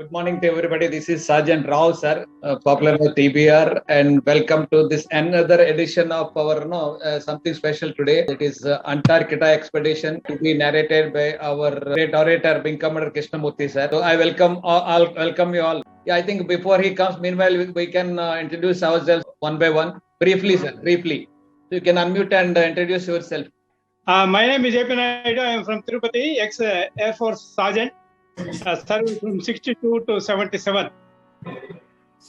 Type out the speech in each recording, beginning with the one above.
Good morning to everybody. This is Sergeant Rao, sir, popular as TBR, and welcome to this another edition of our something special today. It is Antarctica expedition to be narrated by our great orator, Wing Commander Krishnamurthy, sir. So I welcome you all. Yeah, I think before he comes, meanwhile we can introduce ourselves one by one. Briefly, sir. Briefly, so you can unmute and introduce yourself. My name is JP Naidu. I am from Tirupati, ex-Air Force Sergeant. Served from 62 to 77.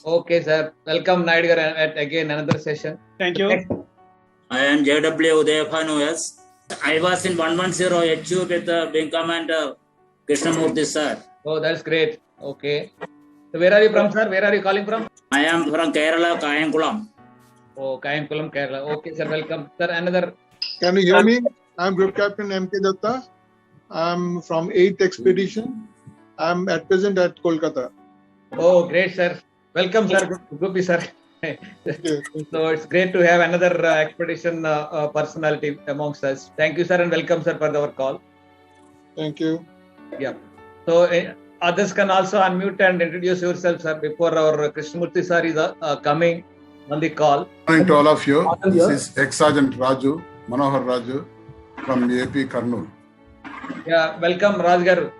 Okay, sir. Welcome, Naidu, at again another session. Thank you. I am JW Udayapanu. I was in 110 HU with the Wing Commander Krishnamurthy, sir. Oh, that's great. Okay. So where are you from, sir? Where are you calling from? I am from Kerala, Kayankulam. Oh, Kayankulam, Kerala. Okay, sir. Welcome. Sir, another. Can you hear me? I'm Group Captain M.K. Datta. I'm from 8th Expedition. I'm at present at Kolkata. Oh, great, sir. Welcome, sir. Good, sir. So it's great to have another expedition personality amongst us. Thank you, sir, and welcome, sir, for our call. Thank you. Yeah. So others can also unmute and introduce yourself, sir, before our Krishnamurthy sir is coming on the call. Good morning to all of you. This is Ex-Sergeant Raju, Manohar Raju from AP Karnool. Yeah, welcome, Raj Garu.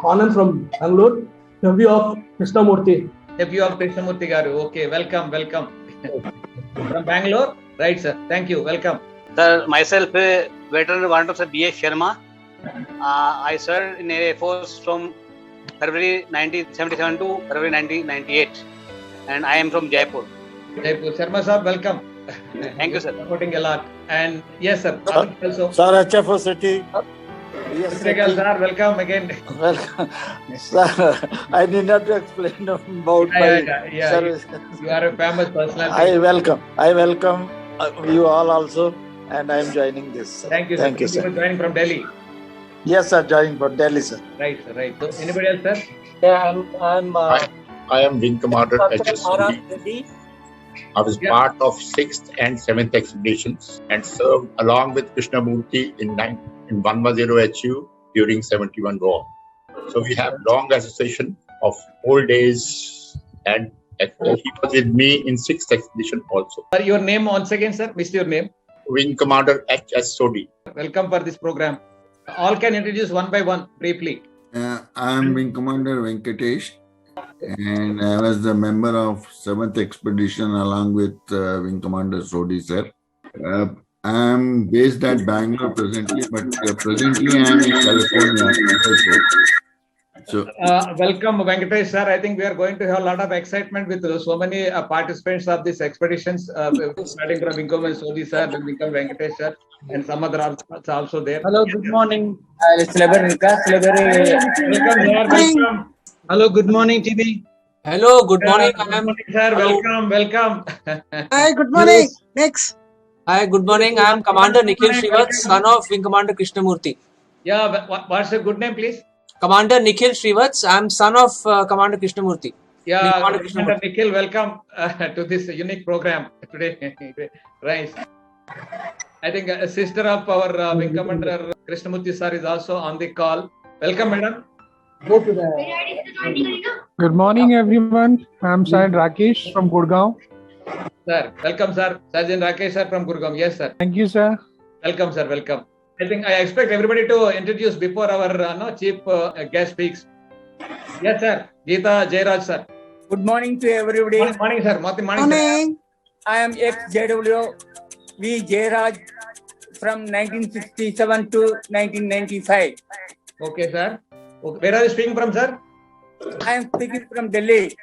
Anand from Bangalore, nephew of Krishnamurthy. Nephew of Krishnamurthy Garu. Okay, welcome. From Bangalore? Right, sir. Thank you. Welcome. Sir, myself, veteran warrant officer B.A. Sharma. I served in Air Force from February 1977 to February 1998. And I am from Jaipur. Jaipur. Sharma sir, welcome. Thank you, sir. Supporting a lot. And yes, sir. Also. Sir, HFO City. Yes, sir, welcome again. Welcome. Sir, I need not to explain about my service. You are a famous personality. I welcome you all also, and I am joining this. Thank you, sir. Thank you, sir. You are joining from Delhi. Yes, sir, joining from Delhi, sir. Right, sir, right. So, anybody else, sir? Yeah, I am Wing Commander Reddy. I was part of 6th and 7th expeditions and served along with Krishnamurthy in 110 HU during 71 war. So we have long association of old days, and he was with me in 6th expedition also. Your name once again, sir? Missed your name. Wing Commander HS Sodi. Welcome for this program. All can introduce one by one briefly. I am Wing Commander Venkatesh, and I was the member of 7th Expedition along with Wing Commander Sodi, sir. I am based at Bangalore presently, but presently I am in California. So, welcome, Venkatesh, sir. I think we are going to have a lot of excitement with so many participants of these expeditions, starting from Wing Commander Sodi, sir, then Wing Commander Venkatesh, sir, and some other also there. Hello, good morning. Welcome, Hello, good morning, TB. Hello, good morning. Good morning, sir. Welcome. Hi, good morning. Next. Hi, good morning. I am Commander Nikhil Srivaths, son of Wing Commander Krishnamurthy. Yeah, what's your good name, please? Commander Nikhil Srivaths. I am son of Commander Krishnamurthy. Yeah, Commander Nikhil, welcome to this unique program today. Right. I think a sister of our Wing Commander Krishnamurthy sir is also on the call. Welcome, madam. Good morning, everyone. I'm Sergeant Rakesh from Gurgaon. Sir, welcome, sir. Sergeant Rakesh, sir, from Gurgaon. Yes, sir. Thank you, sir. Welcome, sir. Welcome. I think I expect everybody to introduce before our chief guest speaks. Yes, sir. Geeta Jairaj, sir. Good morning to everybody. Good morning, sir. Morning, Morning. I am ex-JW V. Jairaj from 1967 to 1995. Okay, sir. Okay. Where are you speaking from, sir? I am speaking from Delhi.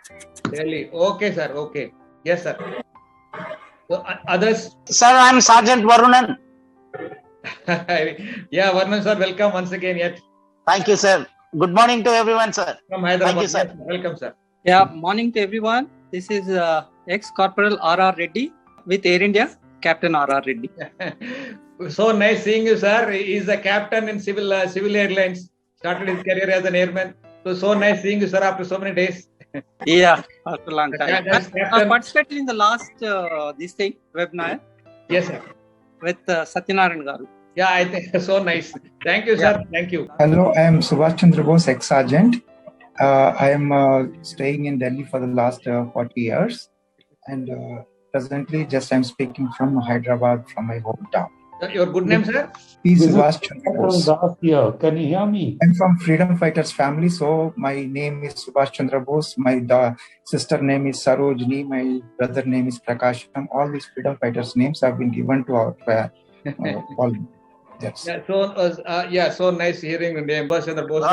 Delhi. Okay, sir. Okay. Yes, sir. So, others? Sir, I am Sergeant Varunan. Yeah, Varnan, sir. Welcome once again. Yet. Thank you, sir. Good morning to everyone, sir. From Hyderabad. Thank you, sir. Yes, welcome, sir. Yeah, morning to everyone. This is ex-Corporal R.R. Reddy with Air India, Captain R.R. Reddy. So nice seeing you, sir. He is a captain in civil airlines. Started his career as an airman. So nice seeing you, sir, after so many days. Yeah, after a long time. I participated in the last webinar. Yes, sir. With Satyanarayan Garu. Yeah, I think so nice. Thank you, sir. Thank you. Hello, I am Subhash Chandra Bose, ex-sergeant. I am staying in Delhi for the last 40 years, and presently I'm speaking from Hyderabad, from my hometown. Your good name, sir? Subhash Chandra Bose. Can you hear me? I'm from freedom fighters family, so my name is Subhash Chandra Bose. My sister name is Sarojini. My brother name is Prakasham. All these freedom fighters names have been given to our all. Yes. Yeah, so nice hearing the name. Subhash Chandra Bose.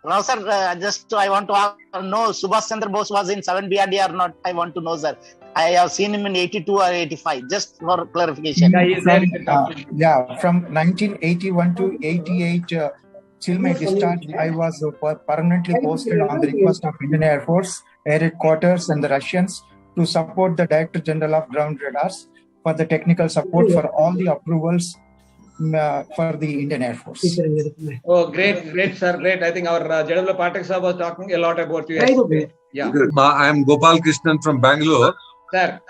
No, sir, just I want to know Subhash Chandra Bose was in 7BRD or not. I want to know, sir. I have seen him in 82 or 85, just for clarification. From 1981 to 88, till my discharge, I was permanently posted on the request of Indian Air Force, Air Headquarters and the Russians to support the Director General of Ground Radars for the technical support for all the approvals for the Indian Air Force. Oh, great, sir, great. I think our JW Pathak sir was talking a lot about you yesterday. Yeah. I am Gopal Krishnan from Bangalore. Sir.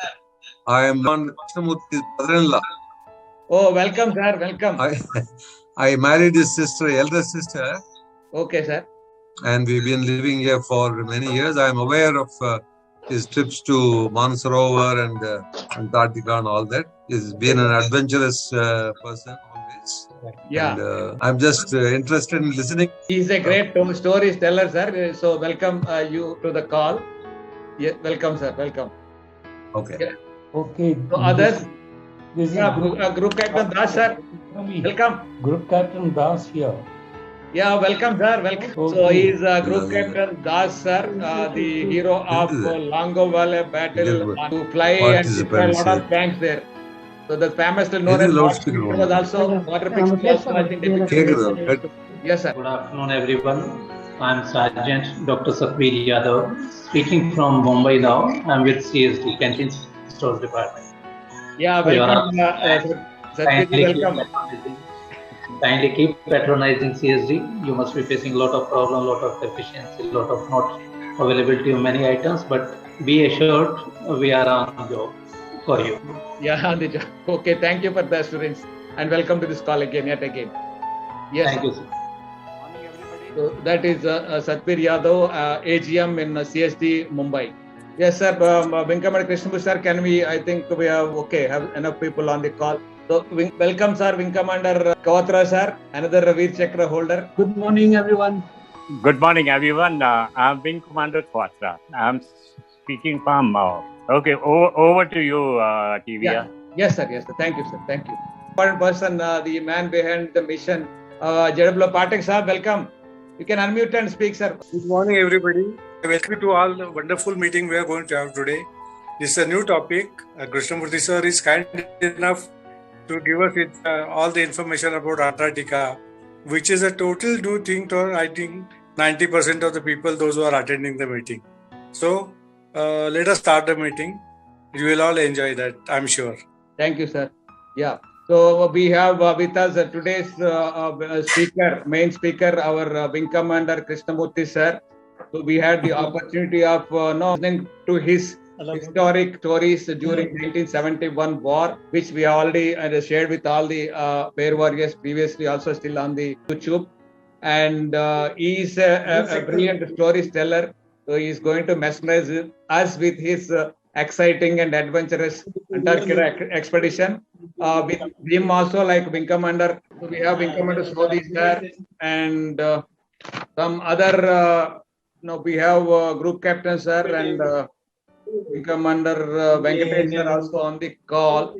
I am Krishnamurthy's brother-in-law. Oh, welcome, sir. Welcome. I married his sister, elder sister. Okay, sir. And we've been living here for many years. I am aware of his trips to Mansarovar and Antarctica and all that. He's been an adventurous person always. Yeah. And, I'm just interested in listening. He's a great storyteller, sir. So welcome you to the call. Yeah, welcome, sir. Welcome. Okay. Yeah. Okay. So others? This Group Captain Das, sir. Welcome. Group Captain Das here. Yeah, welcome, sir. Welcome. Okay. So he is Group Captain Das, sir, the hero of Longowala battle to fly and destroy a lot of tanks there. So the famously known as was also water picks. Yes, sir. Good afternoon, everyone. I'm Sergeant Dr. Satveer Yadav, speaking from Mumbai now. I'm with CSD, Canteen Stores Department. Yeah, welcome. Welcome. Kindly keep patronizing CSD. You must be facing a lot of problems, a lot of deficiency, a lot of not availability of many items, but be assured we are on job for you. Yeah, okay. Thank you for the assurance and welcome to this call again, yet again. Yes. Thank you, sir. So that is Satveer Yadav, AGM in CSD, Mumbai. Yes, sir. Vinkaman Krishnamurthy, sir, can we? I think we have enough people on the call. So welcome, sir, Wing Commander Kawatra, sir, another Veer Chakra holder. Good morning, everyone. Good morning, everyone. I'm Wing Commander Kawatra. I'm speaking from. Okay, over to you, TBR. Yeah. Yes, sir. Yes, sir. Thank you, sir. Thank you. One person, the man behind the mission, JW Pathak, sir, welcome. You can unmute and speak, sir. Good morning, everybody. Welcome to all the wonderful meeting we are going to have today. This is a new topic. Krishnamurthy sir is kind enough to give us all the information about Antarctica, which is a total new thing to, I think, 90% of the people, those who are attending the meeting. So, let us start the meeting. You will all enjoy that, I'm sure. Thank you, sir. Yeah. So we have with us today's speaker, main speaker, our Wing Commander Krishnamurthy, sir. So we had the opportunity of listening to his historic stories during 1971 war, which we already shared with all the bear warriors previously, also still on the YouTube. And he is a brilliant storyteller. So he is going to mesmerize us with his exciting and adventurous Antarctica expedition. With him also, like Wing Commander, so we have Wing Commander Sodhi sir, and some other. We have Group Captain sir and Wing Commander Venkatesh sir also on the call,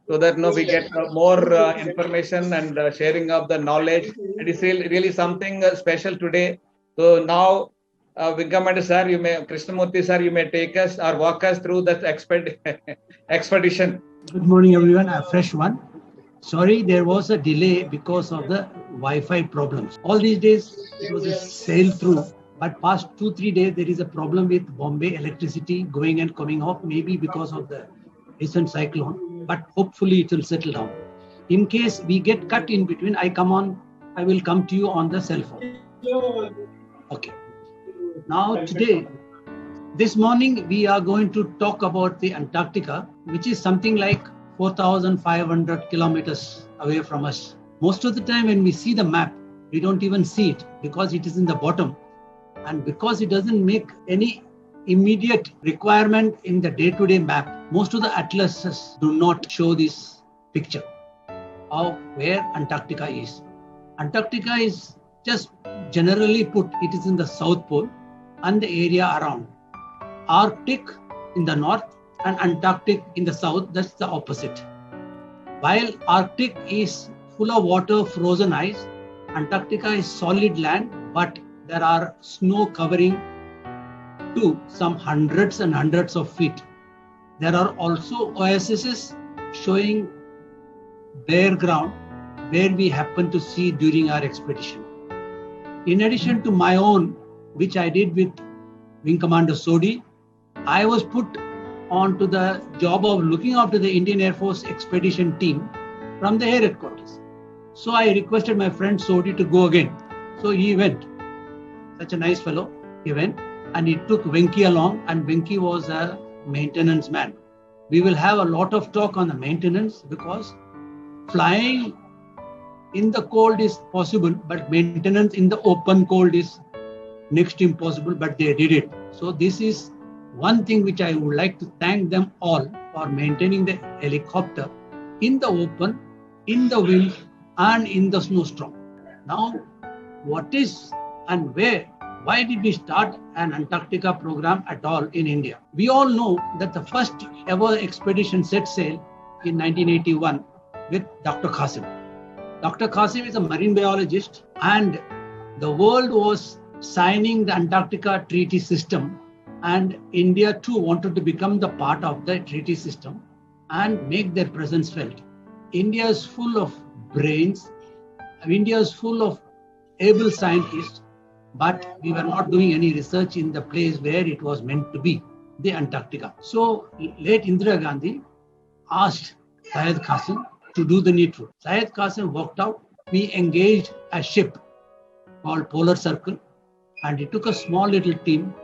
so that we get more information and sharing of the knowledge. It is really something special today. So now, Wing Commander sir, Krishnamurthy sir, you may take us or walk us through that expedition. Good morning, everyone. A fresh one. Sorry, there was a delay because of the Wi-Fi problems. All these days, it was a sail through. But past 2-3 days, there is a problem with Bombay electricity going and coming off, maybe because of the recent cyclone. But hopefully it will settle down. In case we get cut in between, I will come to you on the cell phone. Okay. Now today, this morning, we are going to talk about the Antarctica, which is something like 4,500 kilometers away from us. Most of the time when we see the map, we don't even see it because it is in the bottom. And because it doesn't make any immediate requirement in the day-to-day map, most of the atlases do not show this picture of where Antarctica is. Antarctica is just generally put, it is in the South Pole and the area around. Arctic in the north and Antarctic in the south, that's the opposite. While Arctic is full of water, frozen ice, Antarctica is solid land, but there are snow covering to some hundreds and hundreds of feet. There are also oases showing bare ground where we happen to see during our expedition. In addition to my own, which I did with Wing Commander Sodhi, I was put onto the job of looking after the Indian Air Force expedition team from the air headquarters. So I requested my friend Sodhi to go again. So he went. Such a nice fellow. He went and he took Venki along, and Venki was a maintenance man. We will have a lot of talk on the maintenance because flying in the cold is possible, but maintenance in the open cold is next to impossible, but they did it. So this is one thing which I would like to thank them all for maintaining the helicopter in the open, in the wind and in the snowstorm. Now, what is and where, why did we start an Antarctica program at all in India? We all know that the first ever expedition set sail in 1981 with Dr. Qasim. Dr. Qasim is a marine biologist, and the world was signing the Antarctica treaty system, and India too wanted to become the part of the treaty system and make their presence felt. India is full of brains, India is full of able scientists, but we were not doing any research in the place where it was meant to be, the Antarctica. So late Indira Gandhi asked Syed Qasim to do the needful. Syed Qasim walked out. We engaged a ship called Polar Circle, and he took a small little team.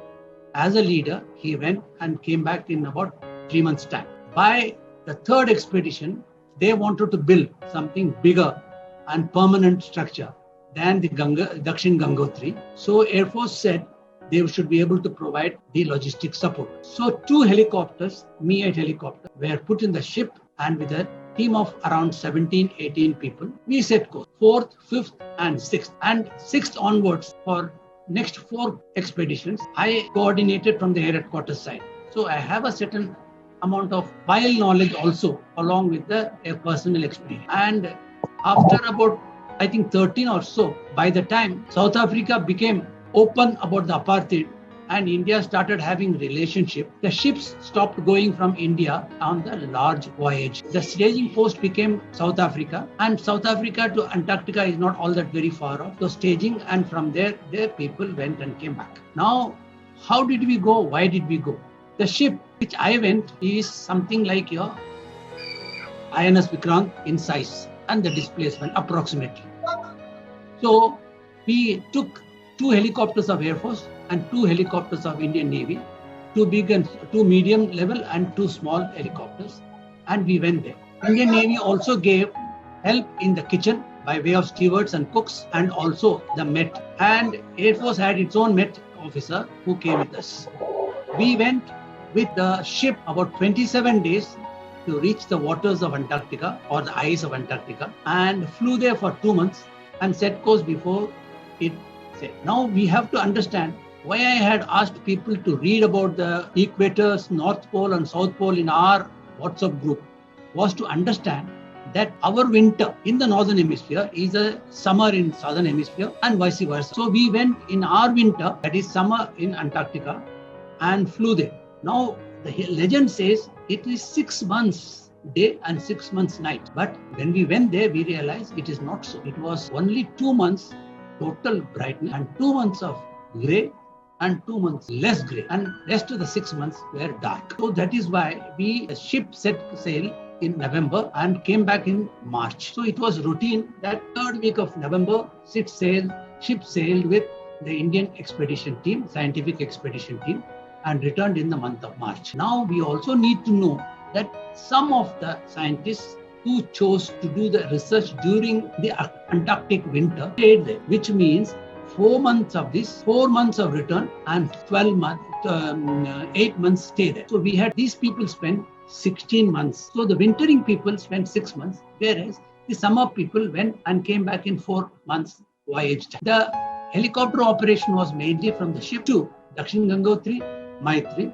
As a leader, he went and came back in about 3 months' time. By the third expedition, they wanted to build something bigger and permanent structure than the Dakshin Gangotri. So Air Force said they should be able to provide the logistic support. So 2 helicopters, Mi-8 helicopter, were put in the ship, and with a team of around 17, 18 people, we set course, 4th, 5th and 6th. And 6th onwards for next 4 expeditions, I coordinated from the air headquarters side. So I have a certain amount of file knowledge also along with the personal experience. And after about, I think 13 or so, by the time South Africa became open about the apartheid and India started having relationship, the ships stopped going from India on the large voyage. The staging post became South Africa, and South Africa to Antarctica is not all that very far off. So staging, and from there, their people went and came back. Now, how did we go? Why did we go? The ship which I went is something like your INS Vikrant in size and the displacement approximately. So we took 2 helicopters of Air Force and 2 helicopters of Indian Navy, 2 big and 2 medium level and 2 small helicopters, and we went there. Indian Navy also gave help in the kitchen by way of stewards and cooks, and also the Met. And Air Force had its own Met officer who came with us. We went with the ship about 27 days to reach the waters of Antarctica or the ice of Antarctica, and flew there for 2 months and set course before it set. Now we have to understand why I had asked people to read about the equators, North Pole and South Pole in our WhatsApp group was to understand that our winter in the Northern Hemisphere is a summer in Southern Hemisphere and vice versa. So we went in our winter, that is summer in Antarctica, and flew there. Now the legend says it is 6 months day and 6 months night. But when we went there, we realized it is not so. It was only 2 months total brightness and 2 months of grey and 2 months less grey, and rest of the 6 months were dark. So that is why the ship set sail in November and came back in March. So it was routine that 3rd week of November, ship sailed with the Indian expedition team, scientific expedition team, and returned in the month of March. Now we also need to know that some of the scientists who chose to do the research during the Antarctic winter stayed there, which means 4 months of this, 4 months of return, and 12 months, 8 months stay there. So we had these people spend 16 months. So the wintering people spent 6 months, whereas the summer people went and came back in 4 months voyage time. The helicopter operation was mainly from the ship to Dakshin Gangotri, Maitri,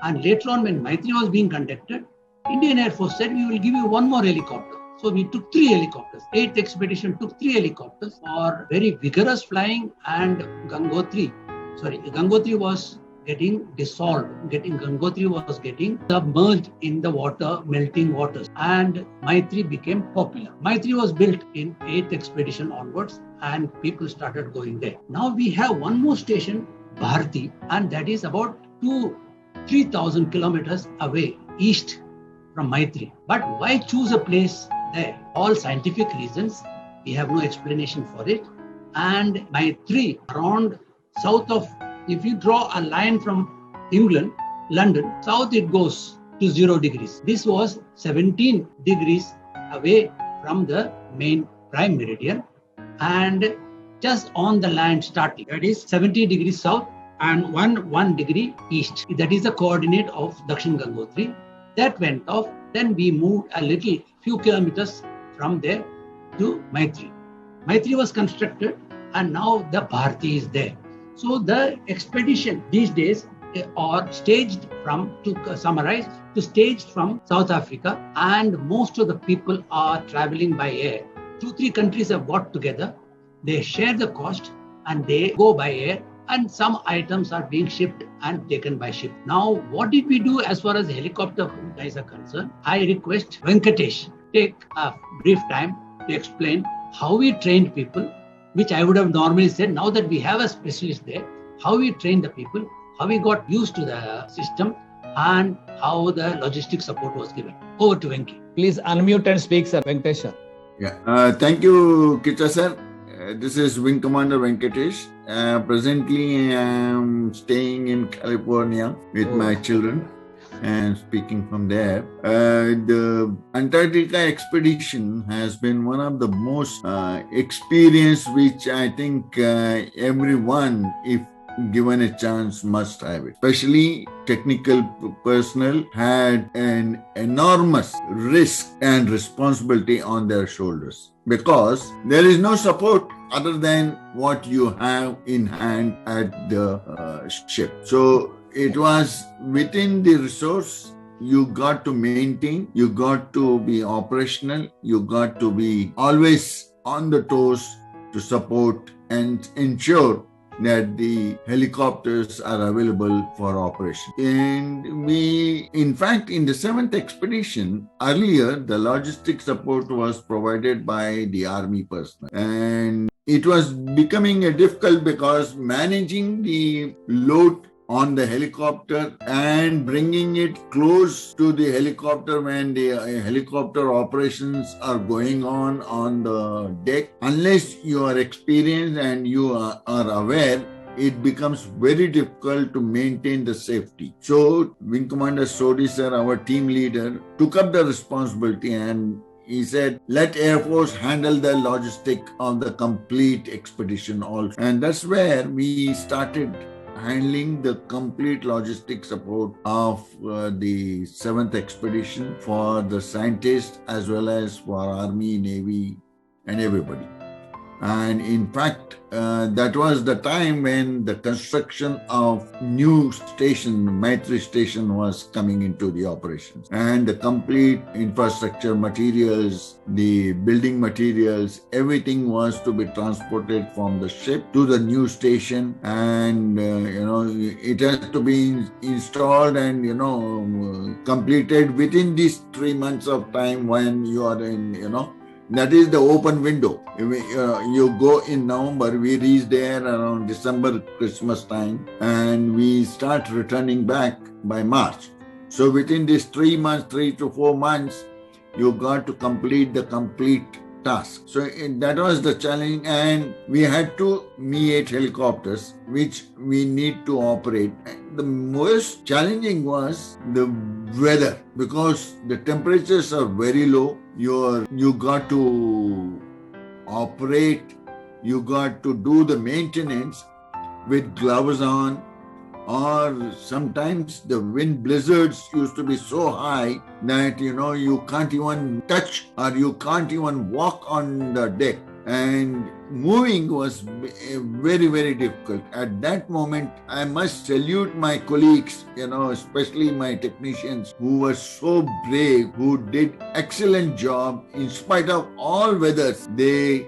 and later on when Maitri was being conducted, Indian Air Force said, we will give you one more helicopter. So we took 3 helicopters. 8th expedition took 3 helicopters for very vigorous flying, and Gangotri was getting dissolved. Gangotri was getting submerged in the water, melting waters, and Maitri became popular. Maitri was built in 8th expedition onwards, and people started going there. Now we have one more station, Bharati, and that is about 3,000 kilometers away, east from Maitri. But why choose a place there? All scientific reasons. We have no explanation for it. And Maitri, around south of, if you draw a line from England, London, south it goes to 0 degrees. This was 17 degrees away from the main prime meridian and just on the land starting. That is 70 degrees south and 1 degree east. That is the coordinate of Dakshin Gangotri. That went off. Then we moved a little, few kilometers from there to Maitri. Maitri was constructed and now the Bharati is there. So the expedition these days are staged from, to summarize, staged from South Africa, and most of the people are traveling by air. 2-3 countries have got together. They share the cost and they go by air, and some items are being shipped and taken by ship. Now, what did we do as far as helicopter guys are concerned? I request Venkatesh take a brief time to explain how we trained people, which I would have normally said. Now that we have a specialist there, how we trained the people, how we got used to the system, and how the logistic support was given. Over to Venki. Please unmute and speak, sir. Venkatesh, sir. Yeah. Thank you, Kicha sir. This is Wing Commander Venkatesh. Presently, I am staying in California with my children and speaking from there. The Antarctica expedition has been one of the most experience which I think everyone, if given a chance, must have it. Especially technical personnel had an enormous risk and responsibility on their shoulders, because there is no support other than what you have in hand at the ship. So it was within the resource. You got to maintain, you got to be operational, you got to be always on the toes to support and ensure that the helicopters are available for operation. And we, in fact, in the 7th expedition, earlier, the logistic support was provided by the army personnel. And it was becoming difficult because managing the load on the helicopter and bringing it close to the helicopter when the helicopter operations are going on the deck. Unless you are experienced and you are aware, it becomes very difficult to maintain the safety. So Wing Commander Sodhi sir, our team leader, took up the responsibility and he said, let Air Force handle the logistic of the complete expedition also. And that's where we started handling the complete logistic support of the 7th expedition for the scientists as well as for Army, Navy and everybody. And in fact, that was the time when the construction of new station, Maitri station, was coming into the operations. And the complete infrastructure materials, the building materials, everything was to be transported from the ship to the new station. And, it has to be installed and, completed within these 3 months of time when you are in, that is the open window. You go in November, we reach there around December, Christmas time, and we start returning back by March. So within these 3 months, 3 to 4 months, you got to complete the complete task. So that was the challenge, and we had 2 Mi-8 helicopters, which we need to operate. The most challenging was the weather, because the temperatures are very low. You got to operate you got to do the maintenance with gloves on, or sometimes the wind blizzards used to be so high that you can't even touch or you can't even walk on the deck, and moving was very, very difficult. At that moment, I must salute my colleagues, especially my technicians who were so brave, who did excellent job in spite of all weathers. The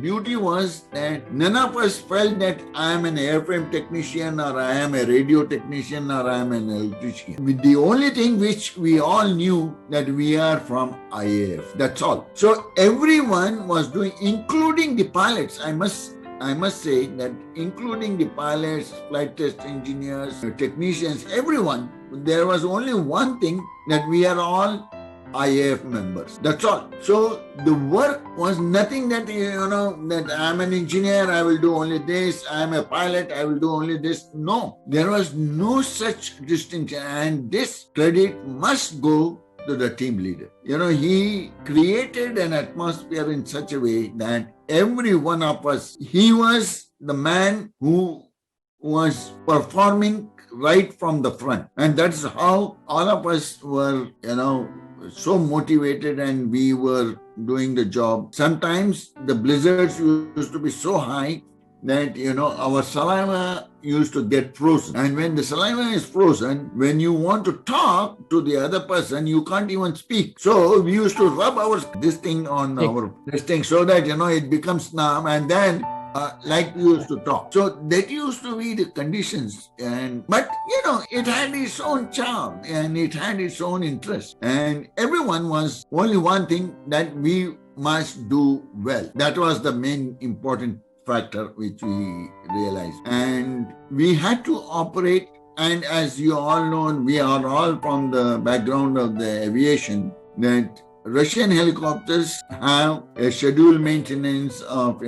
beauty was that none of us felt that I am an airframe technician or I am a radio technician or I am an electrician. The only thing which we all knew that we are from IAF. That's all. So everyone was doing, including the pilots. I must say that including the pilots, flight test engineers, technicians, everyone, there was only one thing, that we are all IAF members. That's all. So the work was nothing that, that I'm an engineer, I will do only this, I'm a pilot, I will do only this. No, there was no such distinction, and this credit must go to the team leader. He created an atmosphere in such a way that every one of us, he was the man who was performing right from the front. And that's how all of us were, so motivated, and we were doing the job. Sometimes the blizzards used to be so high that, our saliva used to get frozen. And when the saliva is frozen, when you want to talk to the other person, you can't even speak. So we used to rub this thing on this thing so that, it becomes numb, and then like we used to talk. So that used to be the conditions. But it had its own charm and it had its own interest. And everyone was only one thing, that we must do well. That was the main important factor which we realized. And we had to operate. And as you all know, we are all from the background of the aviation, that Russian helicopters have a scheduled maintenance of,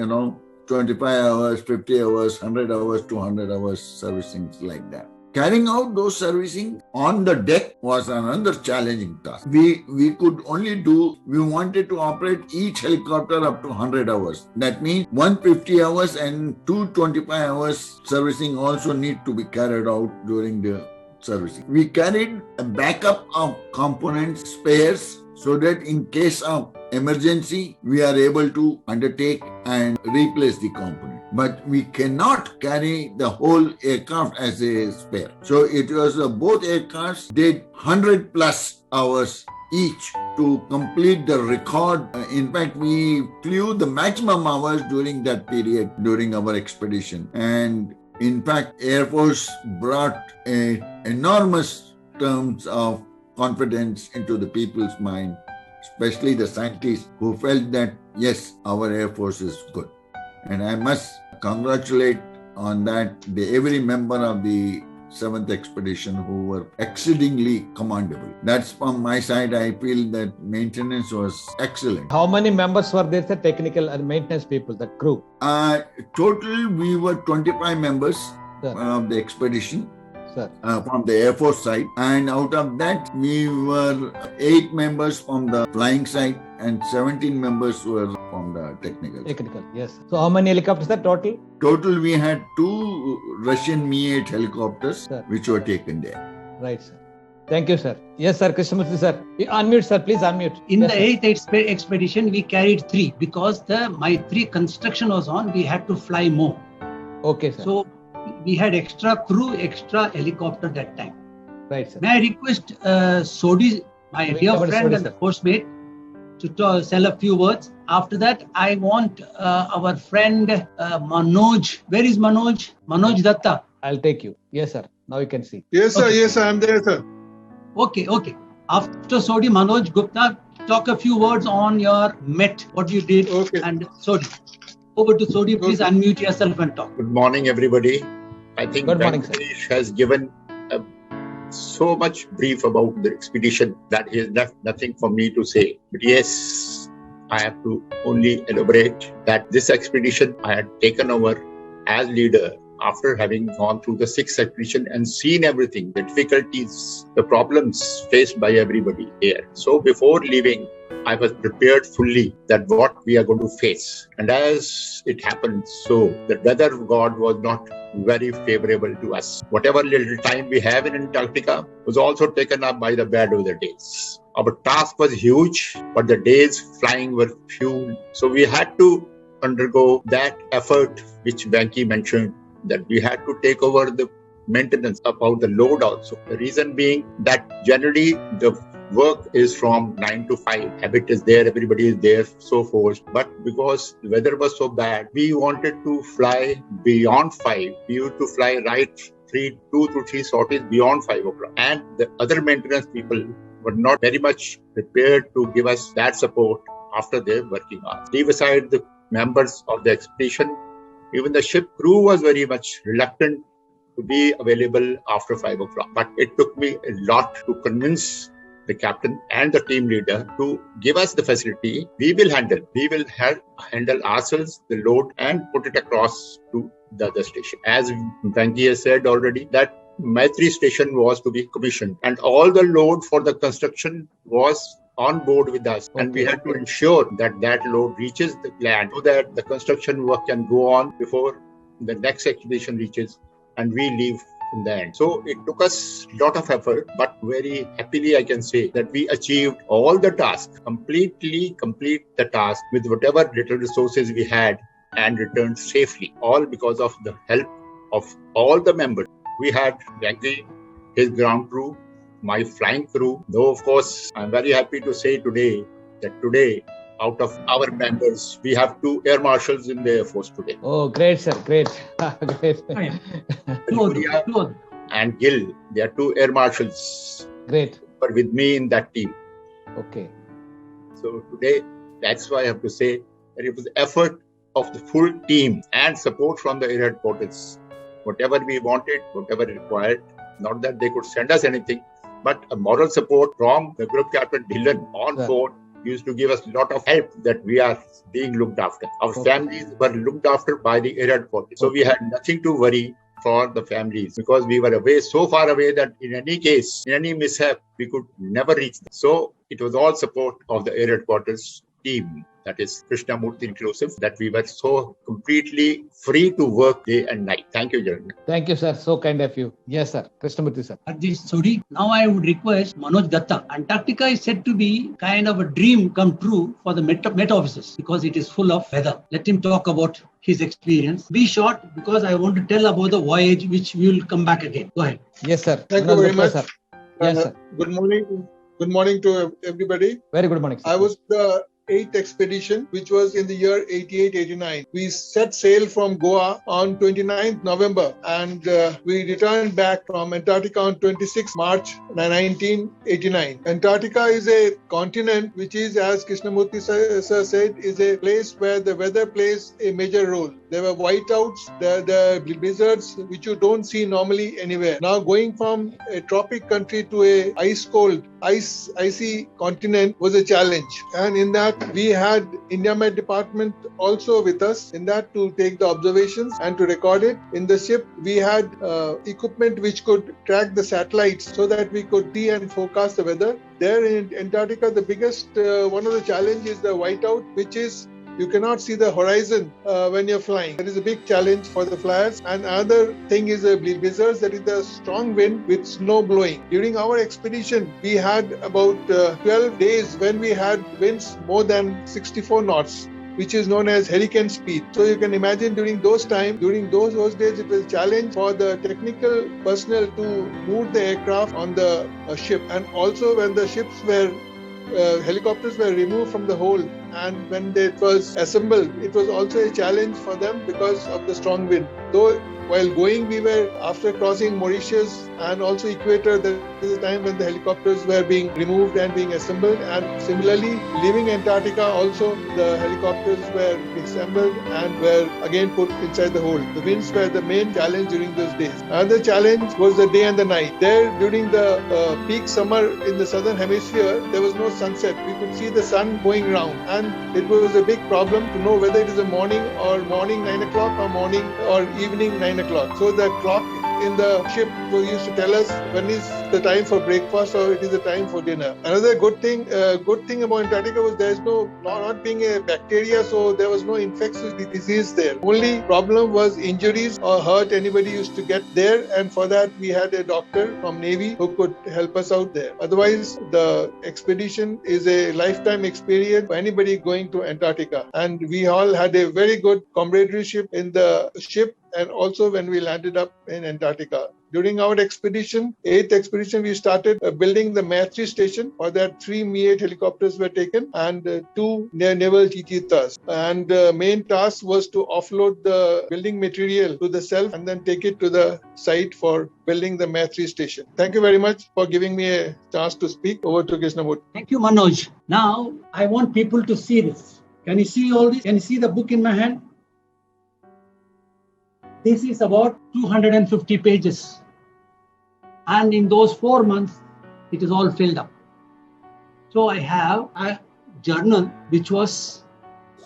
25 hours, 50 hours, 100 hours, 200 hours servicing, like that. Carrying out those servicing on the deck was another challenging task. We wanted to operate each helicopter up to 100 hours. That means 150 hours and 225 hours servicing also need to be carried out during the servicing. We carried a backup of components, spares, so that in case of emergency, we are able to undertake and replace the component. But we cannot carry the whole aircraft as a spare. So it was both aircrafts did 100 plus hours each to complete the record. In fact, we flew the maximum hours during that period, during our expedition. And in fact, Air Force brought enormous terms of confidence into the people's mind, especially the scientists who felt that, yes, our Air Force is good. And I must congratulate on that every member of the 7th expedition who were exceedingly commendable. That's from my side. I feel that maintenance was excellent. How many members were there, the technical and maintenance people, the crew? Total, we were 25 members of the expedition. From the Air Force side, and out of that we were 8 members from the flying side and 17 members were from the technical. Yes. So how many helicopters are total? Total we had 2 Russian Mi-8 helicopters which were taken there. Right, sir. Thank you, sir. Yes, sir. Krishnamurthy, sir. Unmute, sir. Please unmute. In the 8th expedition, we carried 3 because my 3 construction was on. We had to fly more. Okay, sir. So we had extra crew, extra helicopter that time. Right, sir. May I request Sodi, my dear friend and the course mate, to say a few words. After that, I want our friend Manoj. Where is Manoj? Manoj Datta. I'll take you. Yes, sir. Now you can see. Yes, sir. Okay. Yes, sir. I'm there, sir. Okay. After Sodi, Manoj Gupta, talk a few words on your Met, what you did. Okay. And Sodi. Over to Sodi, please unmute yourself and talk. Good morning, everybody. I think Good morning, sir. Has given so much brief about the expedition that he has left nothing for me to say. But yes, I have to only elaborate that this expedition I had taken over as leader after having gone through the 6th expedition and seen everything, the difficulties, the problems faced by everybody here. So before leaving, I was prepared fully that what we are going to face. And as it happened, so the weather god was not very favorable to us. Whatever little time we have in Antarctica was also taken up by the bad weather days. Our task was huge, but the days flying were few. So we had to undergo that effort which Venki mentioned, that we had to take over the maintenance about the load also. The reason being that generally the work is from 9 to 5. Habit is there, everybody is there, so forth. But because the weather was so bad, we wanted to fly beyond 5. We used to fly right 2 to 3 sorties beyond 5 o'clock. And the other maintenance people were not very much prepared to give us that support after their working hours. Leave aside the members of the expedition, even the ship crew was very much reluctant to be available after 5 o'clock. But it took me a lot to convince the captain and the team leader to give us the facility. We will handle ourselves the load and put it across to the other station. As Venki has said already, that Murthy station was to be commissioned and all the load for the construction was on board with us. And we had to ensure that that load reaches the land so that the construction work can go on before the next expedition reaches and we leave in the end. So it took us a lot of effort, but very happily I can say that we achieved all the tasks, complete the task with whatever little resources we had and returned safely, all because of the help of all the members. We had Venki, his ground crew, my flying crew, though of course I'm very happy to say today that today out of our members, we have 2 air marshals in the Air Force today. Oh, great, sir. Great. Great. And Gil, they are 2 air marshals. Great. Were with me in that team. Okay. So today, that's why I have to say that it was the effort of the full team and support from the air headquarters. Whatever we wanted, whatever required, not that they could send us anything, but a moral support from the group captain Dylan on board used to give us a lot of help that we are being looked after. Our families were looked after by the air headquarters. So we had nothing to worry for the families because we were away, so far away that in any case, in any mishap, we could never reach them. So it was all support of the air headquarters team, that is Krishnamurthy inclusive, that we were so completely free to work day and night. Thank you, gentlemen. Thank you, sir. So kind of you. Yes, sir. Krishnamurthy, sir. Sorry. Now I would request Manoj Datta. Antarctica is said to be kind of a dream come true for the Met officers because it is full of weather. Let him talk about his experience. Be short because I want to tell about the voyage which we will come back again. Go ahead. Yes, sir. Thank you very much. Sir. Yes, sir. Good morning. Good morning to everybody. Very good morning, sir. I was the 8th expedition, which was in the year 88-89. We set sail from Goa on 29th November and we returned back from Antarctica on 26th March 1989. Antarctica is a continent which is, as Krishnamurthy sir said, is a place where the weather plays a major role. There were whiteouts, the blizzards, which you don't see normally anywhere. Now going from a tropic country to a icy continent was a challenge. And in that, we had India Met Department also with us in that to take the observations and to record it. In the ship, we had equipment which could track the satellites so that we could see and forecast the weather. There in Antarctica, the biggest, one of the challenges is the whiteout, which is you cannot see the horizon when you're flying. That is a big challenge for the flyers. And another thing is the blizzards, that is the strong wind with snow blowing. During our expedition, we had about 12 days when we had winds more than 64 knots, which is known as hurricane speed. So you can imagine during those days, it was a challenge for the technical personnel to move the aircraft on the ship. And also when the ships were helicopters were removed from the hold and when it was assembled, it was also a challenge for them because of the strong wind. Though while going, we were, after crossing Mauritius and also Equator, there was a time when the helicopters were being removed and being assembled. And similarly, leaving Antarctica, also the helicopters were assembled and were again put inside the hold. The winds were the main challenge during those days. Another challenge was the day and the night. There, during the peak summer in the southern hemisphere, there was no sunset. We could see the sun going round, and it was a big problem to know whether it is a morning 9 o'clock or morning or evening 9 o'clock. So the clock in the ship who used to tell us when is the time for breakfast or it is the time for dinner. Another good thing about Antarctica was there is not being a bacteria, so there was no infectious disease there. Only problem was injuries or hurt anybody used to get there, and for that we had a doctor from Navy who could help us out there. Otherwise, the expedition is a lifetime experience for anybody going to Antarctica, and we all had a very good camaraderie in the ship and also when we landed up in Antarctica. During our expedition, 8th expedition, we started building the Murthy station. For that, 3 Mi-8 helicopters were taken and 2 naval Cheetahs. And the main task was to offload the building material to the self and then take it to the site for building the Murthy station. Thank you very much for giving me a chance to speak. Over to Krishnamurthy. Thank you, Manoj. Now, I want people to see this. Can you see all this? Can you see the book in my hand? This is about 250 pages. And in those 4 months, it is all filled up. So I have a journal which was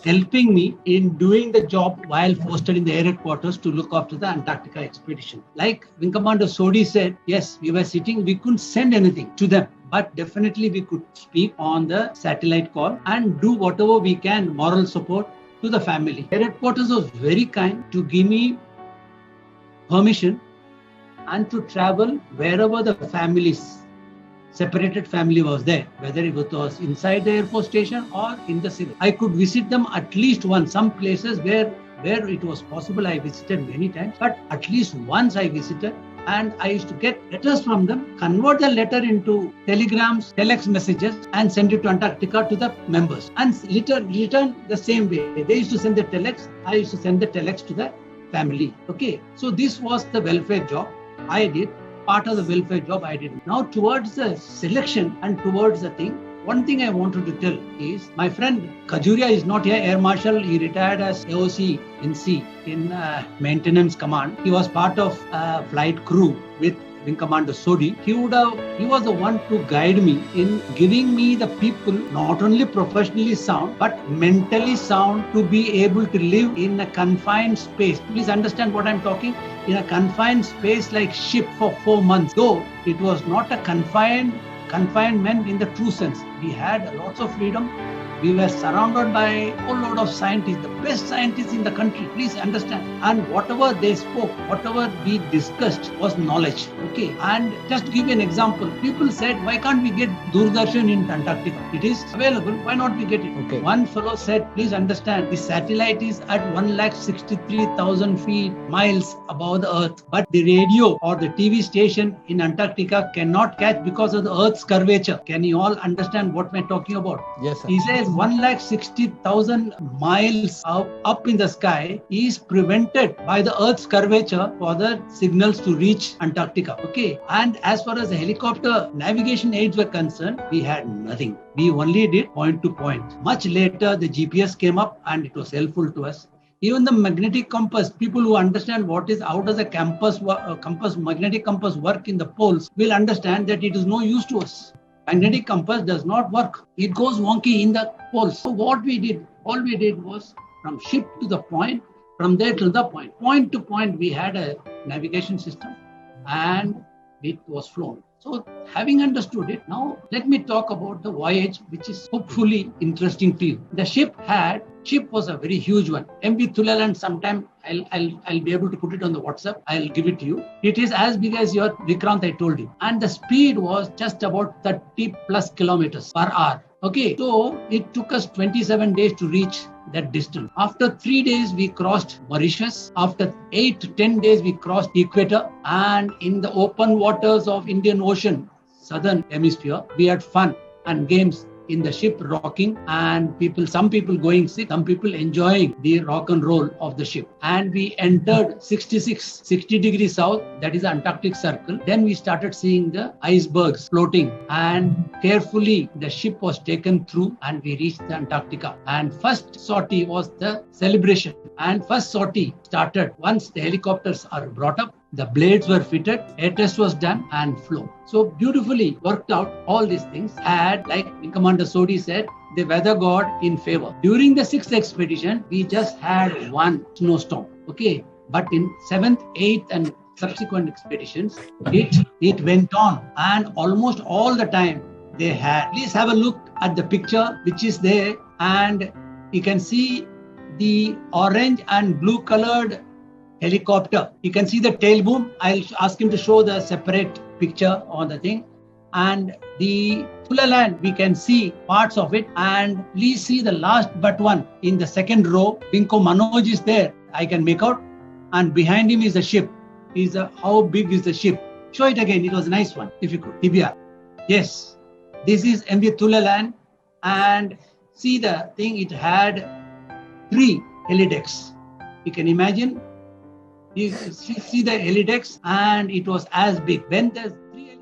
helping me in doing the job while posted in the air headquarters to look after the Antarctica expedition. Like Wing Commander Sodhi said, yes, we were sitting, we couldn't send anything to them, but definitely we could speak on the satellite call and do whatever we can, moral support to the family. Air headquarters was very kind to give me permission and to travel wherever the families, separated family was there, whether it was inside the Air Force station or in the city. I could visit them at least once. Some places where it was possible, I visited many times, but at least once I visited, and I used to get letters from them, convert the letter into telegrams, telex messages, and send it to Antarctica to the members. And return the same way. They used to send the telex, I used to send the telex to the family. Okay, so this was the welfare job I did. Part of the welfare job I did. Now towards the selection and towards the thing, one thing I wanted to tell is my friend Khajuria is not here, Air Marshal. He retired as AOC in C in maintenance command. He was part of flight crew with Wing Commander Sodhi. He was the one to guide me in giving me the people not only professionally sound but mentally sound to be able to live in a confined space. Please understand what I'm talking. In a confined space like ship for 4 months, though it was not a confinement in the true sense. We had lots of freedom. We were surrounded by a whole lot of scientists, the best scientists in the country. Please understand. And whatever they spoke, whatever we discussed was knowledge. Okay. And just to give you an example, people said, why can't we get Doordarshan in Antarctica? It is available. Why not we get it? Okay. One fellow said, please understand, the satellite is at 163,000 miles above the Earth. But the radio or the TV station in Antarctica cannot catch because of the Earth's curvature. Can you all understand what we're talking about? Yes, sir. He says 160,000 miles up in the sky is prevented by the Earth's curvature for the signals to reach Antarctica. Okay. And as far as the helicopter navigation aids were concerned, we had nothing. We only did point to point. Much later, the GPS came up and it was helpful to us. Even the magnetic compass, people who understand how does a magnetic compass work in the poles will understand that it is no use to us. Magnetic compass does not work. It goes wonky in the poles. So all we did was from ship to the point, from there to the point. Point to point, we had a navigation system and it was flown. So having understood it, now let me talk about the voyage, which is hopefully interesting to you. The ship was a very huge one. MV Thulaland, sometime I'll be able to put it on the WhatsApp. I'll give it to you. It is as big as your Vikrant I told you. And the speed was just about 30 plus kilometers per hour. Okay, so it took us 27 days to reach that distance. After 3 days, we crossed Mauritius. After 8 to 10 days, we crossed Equator. And in the open waters of Indian Ocean, Southern Hemisphere, we had fun and games in the ship rocking, and some people going sick, some people enjoying the rock and roll of the ship. And we entered 60 degrees south, that is the Antarctic Circle. Then we started seeing the icebergs floating, and carefully the ship was taken through and we reached the Antarctica. And first sortie was the celebration. And first sortie started once the helicopters are brought up. The blades were fitted, air test was done and flown. So beautifully worked out. All these things had, like Commander Sodhi said, the weather god in favor. During the 6th expedition, we just had one snowstorm. Okay. But in 7th, 8th and subsequent expeditions, it went on, and almost all the time they had. Please have a look at the picture which is there, and you can see the orange and blue colored helicopter. You can see the tail boom. I'll ask him to show the separate picture on the thing. And the fuller land, we can see parts of it. And please see the last but one in the second row. Vinko Manoj is there. I can make out. And behind him is the ship. How big is the ship? Show it again. It was a nice one, if you could. TBR. Yes. This is MV Tulaland. And see the thing, it had 3 helidecks. You can imagine. You see the helidecks, and it was as big. When there's 3